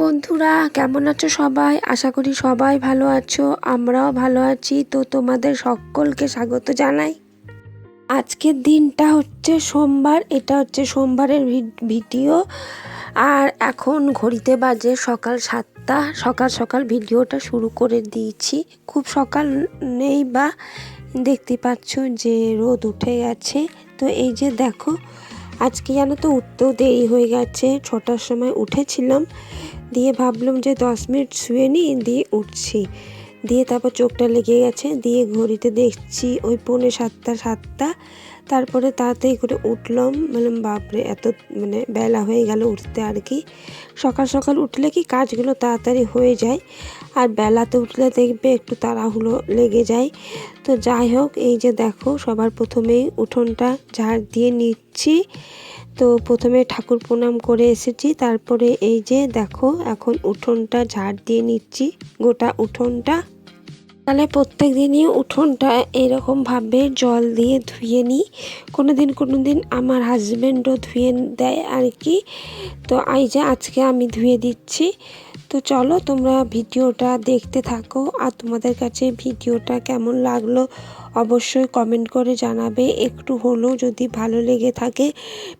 বন্ধুরা, কেমন আছো সবাই? আশা করি সবাই ভালো আছো, আমরাও ভালো আছি। তো তোমাদের সকলকে স্বাগত জানাই। আজকের দিনটা হচ্ছে সোমবার, এটা হচ্ছে সোমবারের ভিডিও। আর এখন ঘড়িতে বাজে সকাল 7টা। সকাল সকাল ভিডিওটা শুরু করে দিয়েছি। খুব সকাল নেই, বা দেখতে পাচ্ছ যে রোদ উঠে গেছে। তো এই যে দেখো, আজকে জানো তো উঠতেও দেরি হয়ে গেছে। 6টার সময় উঠেছিলাম, দিয়ে ভাবলাম যে 10 মিনিট শুয়ে নিই, দিয়ে উঠছি। দিয়ে তারপর চোখটা লেগে গেছে, দিয়ে ঘড়িতে দেখছি ওই 6:45-7টা। তারপরে তাড়াতাড়ি করে উঠলাম, বললাম বাপরে এত বেলা হয়ে গেল উঠতে। আর কি সকাল সকাল উঠলে কি কাজগুলো তাড়াতাড়ি হয়ে যায়, আর বেলাতে উঠলে দেখবে একটু তাড়াহুড়ো লেগে যায়। তো যাই হোক, এই যে দেখো সবার প্রথমেই উঠোনটা ঝাড় দিয়ে নিচ্ছি। তো প্রথমে ঠাকুর প্রণাম করে এসেছি, তারপরে এই যে দেখো এখন উঠোনটা ঝাড় দিয়ে নিচ্ছি, গোটা উঠোনটা। তাহলে প্রত্যেক দিনই উঠোনটা এরকমভাবে জল দিয়ে ধুয়ে নিই। কোনো দিন আমার হাজব্যান্ডও ধুয়ে দেয় আর কি। তো এই যে আজকে আমি ধুয়ে দিচ্ছি। তো চলো তোমরা ভিডিওটা দেখতে থাকো, আর তোমাদের কাছে ভিডিওটা কেমন লাগলো অবশ্যই কমেন্ট করে জানাবে। একটু হলেও যদি ভালো লেগে থাকে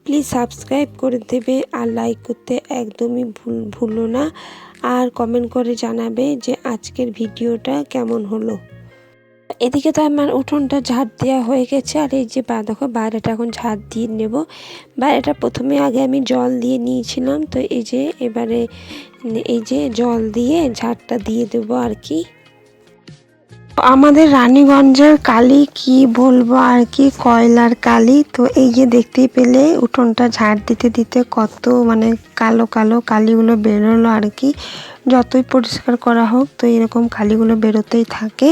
প্লিজ সাবস্ক্রাইব করে দেবে, আর লাইক করতে একদমই ভুলো না। আর কমেন্ট করে জানাবে যে আজকের ভিডিওটা কেমন হলো। এদিকে তো আমার উঠোনটা ঝাড় দেওয়া হয়ে গেছে, আর এই যে দেখো বাইরেটা এখন ঝাড় দিয়ে নেব। বাইরেটা প্রথমে আগে আমি জল দিয়ে নিয়েছিলাম, তো এই যে এবারে এই যে জল দিয়ে ঝাড়টা দিয়ে দেবো আর কি। আমাদের রানীগঞ্জের কালি কি বলবো আর কি, কয়লার কালি। তো এই যে দেখতেই পেলে উঠোনটা ঝাড় দিতে দিতে কত কালো কালো কালিগুলো বেরোলো আর কি। যতই পরিষ্কার করা হোক তো এরকম কালিগুলো বেরোতেই থাকে।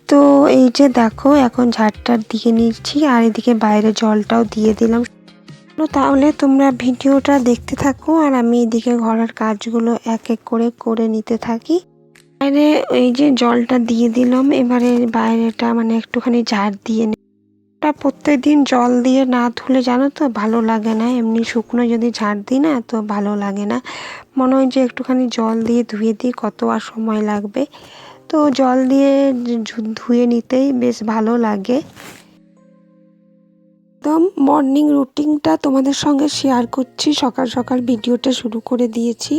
তো এই যে দেখো এখন ঝাড়টার দিকে নিচ্ছি, আর এদিকে বাইরে জলটাও দিয়ে দিলাম। তাহলে তোমরা ভিডিওটা দেখতে থাকো, আর আমি এদিকে ঘরের কাজগুলো এক এক করে করে নিতে থাকি। বাইরে এই যে জলটা দিয়ে দিলাম, এবারে বাইরেটা একটুখানি ঝাড় দিয়ে ওটা প্রত্যেক দিন জল দিয়ে না ধুলে জানো তো ভালো লাগে না। এমনি শুকনো যদি ঝাড় দিই না তো ভালো লাগে না, মনে হয় যে একটুখানি জল দিয়ে ধুয়ে দিই, কত আর সময় লাগবে। তো জল দিয়ে ধুয়ে নিতেই বেশ ভালো লাগে। একদম মর্নিং রুটিনটা তোমাদের সঙ্গে শেয়ার করছি। সকাল সকাল ভিডিওটা শুরু করে দিয়েছি।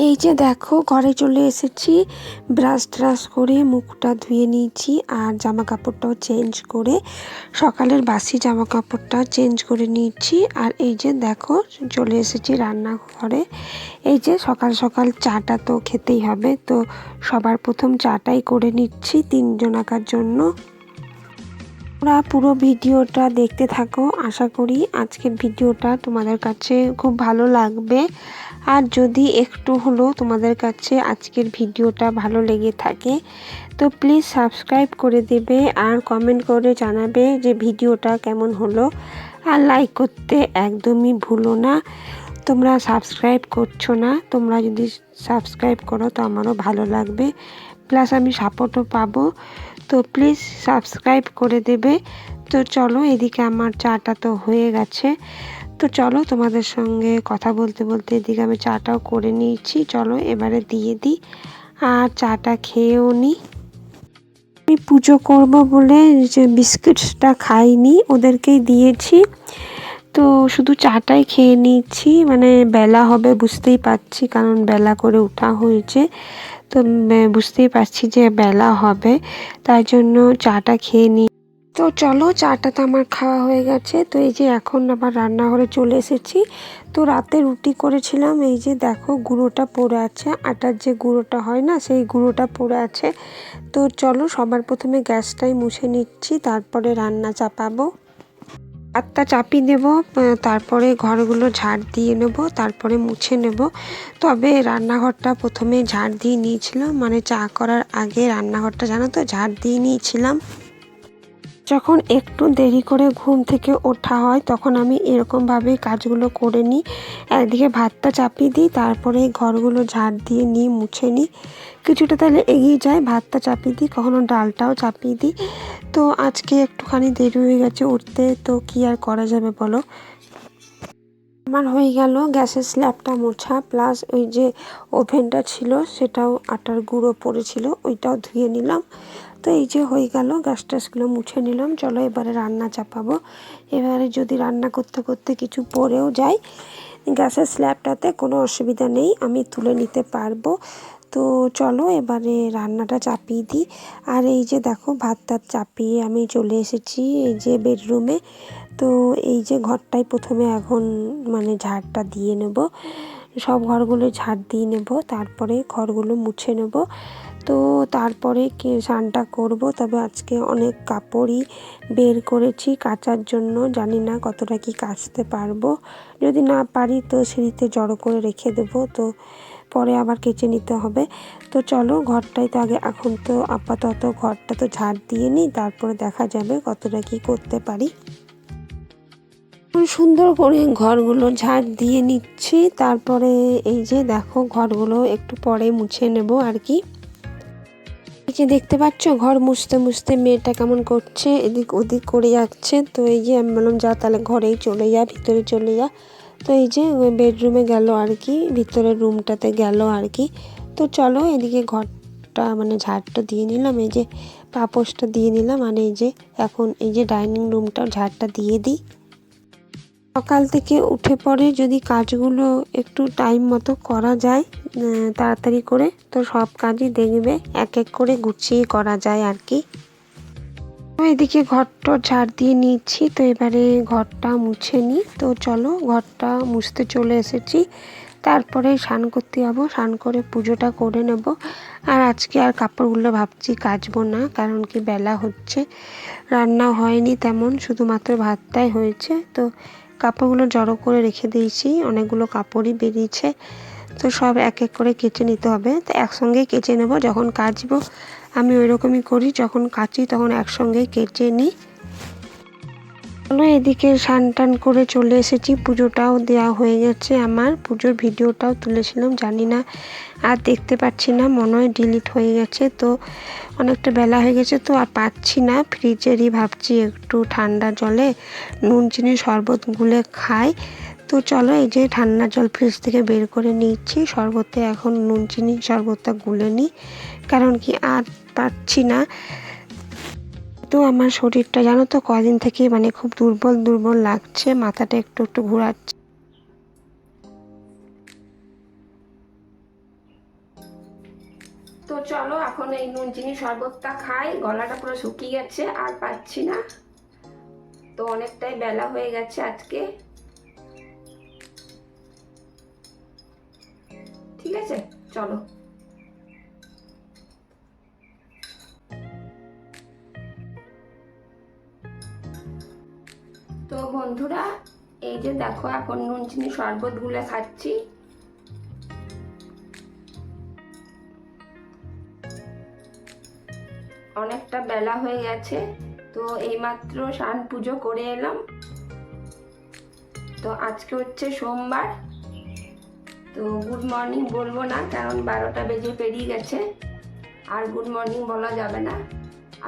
এই যে দেখো ঘরে চলে এসেছি, ব্রাশ ট্রাশ করে মুখটা ধুয়ে নিয়েছি, আর জামা কাপড়টাও চেঞ্জ করে সকালের বাসি জামা কাপড়টা চেঞ্জ করে নিয়েছি। আর এই যে দেখো চলে এসেছি রান্নাঘরে। এই যে সকাল সকাল চাটা তো খেতেই হবে, তো সবার প্রথম চাটাই করে নিচ্ছি 3 জনাকার জন্য। তোমরা পুরো ভিডিওটা দেখতে থাকো, আশা করি আজকের ভিডিওটা তোমাদের কাছে খুব ভালো লাগবে। আর যদি একটু হলেও তোমাদের কাছে আজকের ভিডিওটা ভালো লেগে থাকে তো প্লিজ সাবস্ক্রাইব করে দেবে, আর কমেন্ট করে জানাবে যে ভিডিওটা কেমন হলো। আর লাইক করতে একদমই ভুলো না। তোমরা সাবস্ক্রাইব করছো না, তোমরা যদি সাবস্ক্রাইব করো তো আমারও ভালো লাগবে, প্লাস আমি সাপোর্টও পাবো। তো প্লিজ সাবস্ক্রাইব করে দেবে। তো চলো এদিকে আমার চাটা তো হয়ে গেছে। তো চলো তোমাদের সঙ্গে কথা বলতে বলতে এদিকে আমি চাটাও করে নিয়েছি। চলো এবারে দিয়ে দিই, আর চাটা খেয়েও নিই। আমি পুজো করব বলে যে বিস্কিটসটা খাইনি, ওদেরকেই দিয়েছি। তো শুধু চাটাই খেয়ে নিচ্ছি, বেলা হবে বুঝতেই পারছি, কারণ বেলা করে ওঠা হয়েছে। তো বুঝতেই পারছি যে বেলা হবে, তাই জন্য চাটা খেয়ে নিই। তো চলো চাটা তো আমার খাওয়া হয়ে গেছে। তো এই যে এখন আবার রান্নাঘরে চলে এসেছি। তো রাতে রুটি করেছিলাম, এই যে দেখো গুঁড়োটা পড়ে আছে, আটার যে গুঁড়োটা হয় না সেই গুঁড়োটা পড়ে আছে। তো চলো সবার প্রথমে গ্যাসটাই মুছে নিচ্ছি, তারপরে রান্না চাপাবো। ভাতটা চাপিয়ে দেব, তারপরে ঘরগুলো ঝাড় দিয়ে নেব, তারপরে মুছে নেব। তবে রান্নাঘরটা প্রথমে ঝাড় দিয়ে নিয়েছিলাম, চা করার আগে রান্নাঘরটা জানো তো ঝাড় দিয়ে নিয়েছিলাম। যখন একটু দেরি করে ঘুম থেকে ওঠা হয় তখন আমি এরকমভাবেই কাজগুলো করে নিই। একদিকে ভাতটা চাপিয়ে দিই, তারপরে ঘরগুলো ঝাড় দিয়ে নিই, মুছে নিই। কিছুটা তাহলে এগিয়ে যায়, ভাতটা চাপিয়ে দিই, কখনো ডালটাও চাপিয়ে দিই। তো আজকে একটুখানি দেরি হয়ে গেছে উঠতে, তো কি আর করা যাবে বলো। আমার হয়ে গেল গ্যাসের স্ল্যাবটা মোছা, প্লাস ওই যে ওভেনটা ছিল সেটাও আটার গুঁড়ো পড়েছিল, ওইটাও ধুয়ে নিলাম। তো এই যে হয়ে গেল, গ্যাস ট্যাসগুলো মুছে নিলাম। চলো এবারে রান্না চাপাবো। এবারে যদি রান্না করতে করতে কিছু পড়েও যায় গ্যাসের স্ল্যাবটাতে কোনো অসুবিধা নেই, আমি তুলে নিতে পারবো। তো চলো এবারে রান্নাটা চাপিয়ে দিই। আর এই যে দেখো ভাত টাত চাপিয়ে আমি চলে এসেছি এই যে বেডরুমে। তো এই যে ঘরটাই প্রথমে এখন মানে ঝাড়টা দিয়ে নেব, সব ঘরগুলো ঝাড় দিয়ে নেব, তারপরে ঘরগুলো মুছে নেব। তো তারপরে স্নানটা করব। তবে আজকে অনেক কাপড়ই বের করেছি কাচার জন্য, জানি না কতটা কি কাচতে পারবো। যদি না পারি তো সিঁড়িতে জড়ো করে রেখে দেবো, তো পরে আবার কেচে নিতে হবে। তো চলো ঘরটাই তো আগে, এখন তো আপাতত ঘরটা তো ঝাড় দিয়ে নিই, তারপরে দেখা যাবে কতটা কি করতে পারি। সুন্দর করে ঘরগুলো ঝাড় দিয়ে নিচ্ছি, তারপরে এই যে দেখো ঘরগুলো একটু পরে মুছে নেব আর কি। এই যে দেখতে পাচ্ছ ঘর মুছতে মুছতে মেয়েটা কেমন করছে, এদিক ওদিক করে যাচ্ছে। তো এই যে আমি বললাম যা তাহলে ঘরেই চলে যা, ভিতরে চলে যা। তো এই যে বেডরুমে গেল আর কি, ভিতরের রুমটাতে গেল আর কি। তো চলো এদিকে ঘরটা মানে ঝাড়টা দিয়ে নিলাম, এই যে পাপোশটা দিয়ে নিলাম। আর এই যে এখন এই যে ডাইনিং রুমটাও ঝাড়টা দিয়ে দিই। সকাল থেকে উঠে পড়ে যদি কাজগুলো একটু টাইম মতো করা যায় তাড়াতাড়ি করে, তো সব কাজই দেখবে এক এক করে গুছিয়ে করা যায় আর কি। তো এদিকে ঘরটা ঝাড় দিয়ে নিচ্ছি, তো এবারে ঘরটা মুছে নিই। তো চলো ঘরটা মুছতে চলে এসেছি, তারপরে স্নান করতে যাবো, স্নান করে পুজোটা করে নেব। আর আজকে আর কাপড়গুলো ভাবছি কাচবো না, কারণ কি বেলা হচ্ছে, রান্না হয়নি তেমন, শুধুমাত্র ভাতটাই হয়েছে। তো কাপড়গুলো জড়ো করে রেখে দিয়েছি, অনেকগুলো কাপড়ই বেরিয়েছে, তো সব এক এক করে কেচে নিতে হবে। তো একসঙ্গেই কেচে নেব, যখন কাচবো আমি ওই রকমই করি, যখন কাচি তখন একসঙ্গেই কেচে নিই। চলো এদিকে স্নান টান করে চলে এসেছি, পুজোটাও দেওয়া হয়ে গেছে, আমার পুজোর ভিডিওটাও তুলেছিলাম, জানি না আর দেখতে পাচ্ছি না, মনে হয় ডিলিট হয়ে গেছে। তো অনেকটা বেলা হয়ে গেছে তো আর পাচ্ছি না, ফ্রিজেরই ভাবছি একটু ঠান্ডা জলে নুন চিনি শরবত গুলে খাই। তো চলো এই যে ঠান্ডা জল ফ্রিজ থেকে বের করে নিচ্ছি, শরবতে এখন নুন চিনি শরবতটা গুলে নিই, কারণ কি আর পাচ্ছি না। তো আমার শরীরটা জানো তো কদিন থেকে মানে খুব দুর্বল দুর্বল লাগছে, মাথাটা একটু একটু ঘোরাচ্ছে। তো চলো এখন এই নুন চিনি শরবতটা খাই, গলাটা পুরো শুকিয়ে গেছে আর পাচ্ছি না, তো অনেকটাই বেলা হয়ে গেছে আজকে। ঠিক আছে চলো। তো বন্ধুরা এই যে দেখো এখন নুন চিনি শরবত গুলে খাচ্ছি। অনেকটা বেলা হয়ে গেছে, তো এইমাত্র স্নান পুজো করে এলাম। তো আজকে হচ্ছে সোমবার, তো গুড মর্নিং বলবো না, কারণ 12টা বেজে পেরিয়ে গেছে, আর গুড মর্নিং বলা যাবে না।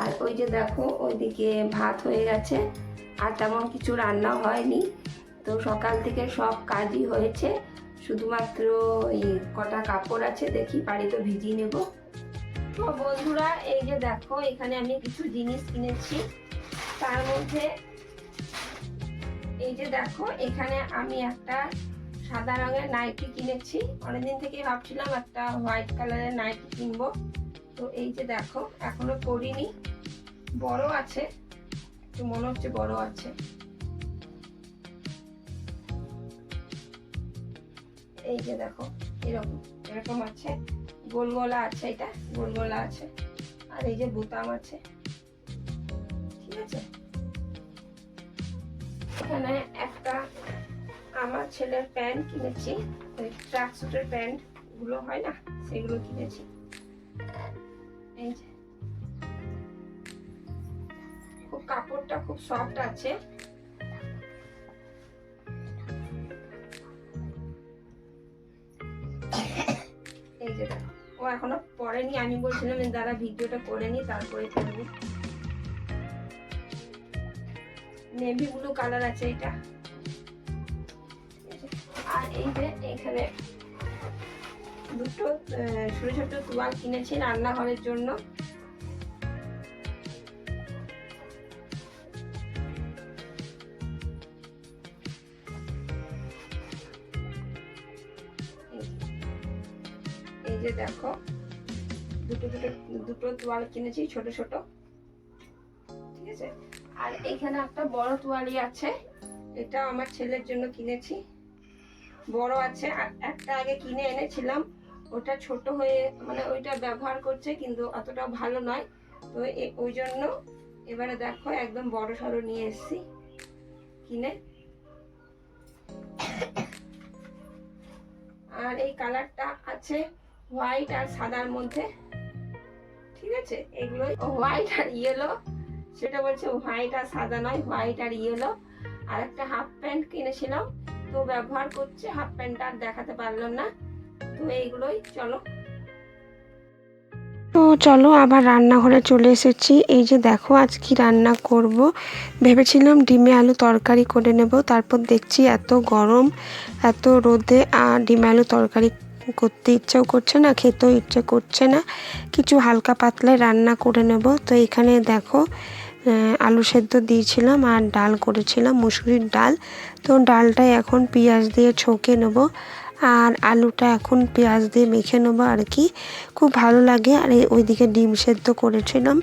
আর ওই যে দেখো ওইদিকে ভাত হয়ে গেছে, আর তেমন কিছু রান্না হয়নি। তো সকাল থেকে সব কাজই হয়েছে, শুধুমাত্র এই কটা কাপড় আছে, দেখি পারি তো ভিজিয়ে নেব। তো বন্ধুরা এই যে দেখো এখানে আমি কিছু জিনিস কিনেছি, তার মধ্যে এই যে দেখো এখানে আমি একটা সাদা রঙের নাইটি কিনেছি, অনেকদিন থেকে ভাবছিলাম একটা হোয়াইট কালারের নাইটি কিনবো। তো এই যে দেখো এখনো পরিনি, বড় আছে, একটু মনে হচ্ছে বড় আছে। এই যে দেখো এরকম এরকম আছে, গোল গলা আছে, এটা গোল গলা আছে, আর এই যে বোতাম আছে, ঠিক আছে। এখানে একটা আমার ছেলের প্যান্ট কিনেছি, ট্র্যাক স্যুটের প্যান্ট গুলো হয় না সেগুলো কিনেছি। এই যে খুব কাপড়টা খুব সফট আছে। এই যে দেখো ও এখনো পরেনি, আমি বলছিলাম দাদা ভিডিওটা করে নি তারপরে করবি। নেভি ব্লু কালার আছে এটা, আর এই যে এখানে দুটো ছোট ছোট তোয়াল কিনেছি রান্নাঘরের জন্য। এই যে দেখো দুটো তোয়াল কিনেছি ছোট ছোট, ঠিক আছে। আর এখানে একটা বড় তোয়ালি আছে, এটা আমার ছেলের জন্য কিনেছি, বড় আছে। একটা আগে কিনে এনেছিলাম, ওটা ছোট হয়ে মানে ওইটা ব্যবহার করছে কিন্তু অতটা ভালো নয়, তো ওই জন্য এবারে দেখো একদম বড় সড়ো নিয়ে এসেছি কিনে। আর এই কালারটা আছে হোয়াইট আর সাদার মধ্যে, ঠিক আছে। এগুলো হোয়াইট আর ইয়েলো, সেটা বলছে হোয়াইট আর সাদা নয়, হোয়াইট আর ইয়েলো। আর একটা হাফ প্যান্ট কিনেছিলাম, তো ব্যবহার করছে, হাফ প্যান্টটা আর দেখাতে পারলাম না। তো এইগুলোই চলো। তো চলো আবার রান্নাঘরে চলে এসেছি। এই যে দেখো আজ কি রান্না করব, ভেবেছিলাম ডিমে আলু তরকারি করে নেব, তারপর দেখছি এত গরম এত রোদে আর ডিমে আলু তরকারি করতে ইচ্ছেও করছে না, খেতেও ইচ্ছে করছে না, কিছু হালকা পাতলায় রান্না করে নেব। তো এখানে দেখো আলু সেদ্ধ দিয়েছিলাম আর ডাল করেছিলাম, মুসুরির ডাল। তো ডালটাই এখন পেঁয়াজ দিয়ে ছকে নেব আর আলুটা এখন পেঁয়াজ দিয়ে মেখে নেবো আর কি, খুব ভালো লাগে। আর ওইদিকে ডিম সেদ্ধ করেছিলাম,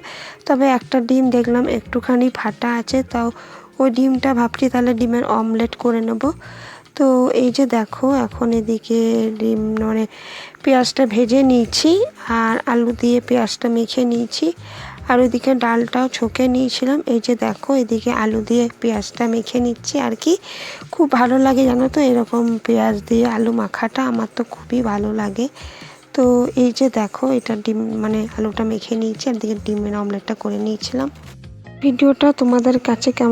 তবে একটা ডিম দেখলাম একটুখানি ফাটা আছে, তাও ওই ডিমটা ভাবছি তাহলে ডিমের অমলেট করে নেব। তো এই যে দেখো এখন এদিকে ডিম মানে পেঁয়াজটা ভেজে নিয়েছি আর আলু দিয়ে পেঁয়াজটা মেখে নিয়েছি, আর ওইদিকে ডালটাও ছকে নিয়েছিলাম। এই যে দেখো এদিকে আলু দিয়ে পেঁয়াজটা মেখে নিচ্ছি আর কি, খুব ভালো লাগে জানো তো এরকম পেঁয়াজ দিয়ে আলু মাখাটা, আমার তো খুবই ভালো লাগে। তো এই যে দেখো এটা ডিম মানে আলুটা মেখে নিয়েছি আর দিকে ডিমের অমলেটটা করে নিয়েছিলাম। ভিডিওটা তোমাদের কাছে কেমন